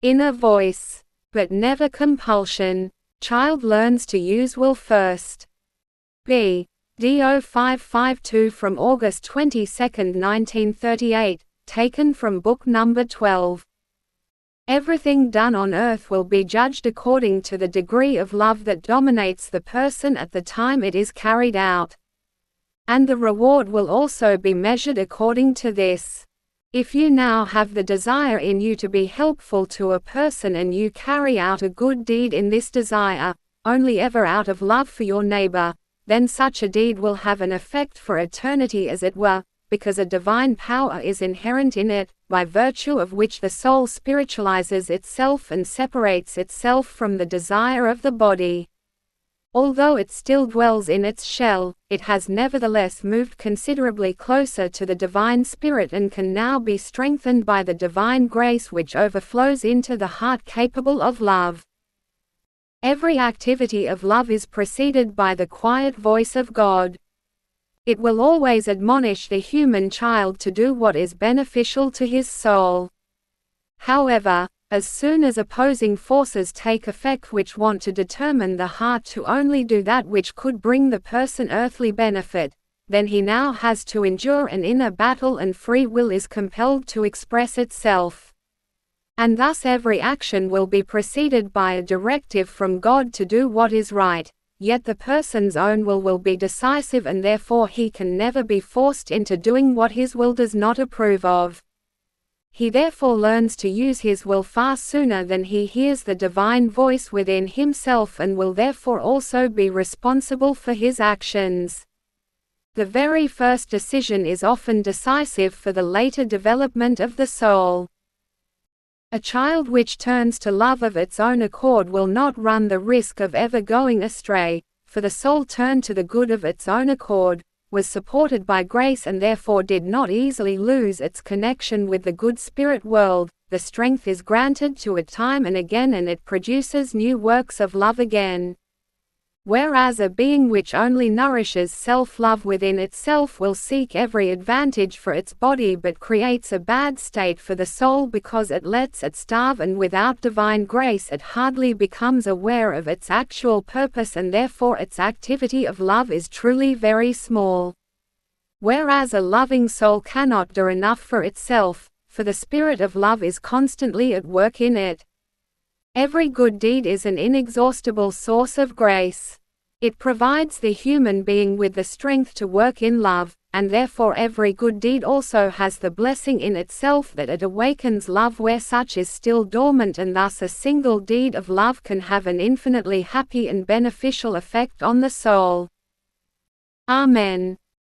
inner voice, but never compulsion. Child learns to use will first. BD0552 from August 22, 1938, taken from book number 12. Everything done on earth will be judged according to the degree of love that dominates the person at the time it is carried out. And the reward will also be measured according to this. If you now have the desire in you to be helpful to a person and you carry out a good deed in this desire, only ever out of love for your neighbor, then such a deed will have an effect for eternity as it were, because a divine power is inherent in it, by virtue of which the soul spiritualizes itself and separates itself from the desire of the body. Although it still dwells in its shell, it has nevertheless moved considerably closer to the divine spirit and can now be strengthened by the divine grace which overflows into the heart capable of love. Every activity of love is preceded by the quiet voice of God. It will always admonish the human child to do what is beneficial to his soul. However, as soon as opposing forces take effect which want to determine the heart to only do that which could bring the person earthly benefit, then he now has to endure an inner battle and free will is compelled to express itself. And thus every action will be preceded by a directive from God to do what is right, yet the person's own will be decisive and therefore he can never be forced into doing what his will does not approve of. He therefore learns to use his will far sooner than he hears the divine voice within himself and will therefore also be responsible for his actions. The very first decision is often decisive for the later development of the soul. A child which turns to love of its own accord will not run the risk of ever going astray, for the soul turned to the good of its own accord, was supported by grace and therefore did not easily lose its connection with the good spirit world. The strength is granted to it time and again and it produces new works of love again. Whereas a being which only nourishes self-love within itself will seek every advantage for its body but creates a bad state for the soul because it lets it starve, and without divine grace it hardly becomes aware of its actual purpose and therefore its activity of love is truly very small. Whereas a loving soul cannot do enough for itself, for the spirit of love is constantly at work in it. Every good deed is an inexhaustible source of grace. It provides the human being with the strength to work in love, and therefore every good deed also has the blessing in itself that it awakens love where such is still dormant, and thus a single deed of love can have an infinitely happy and beneficial effect on the soul. Amen.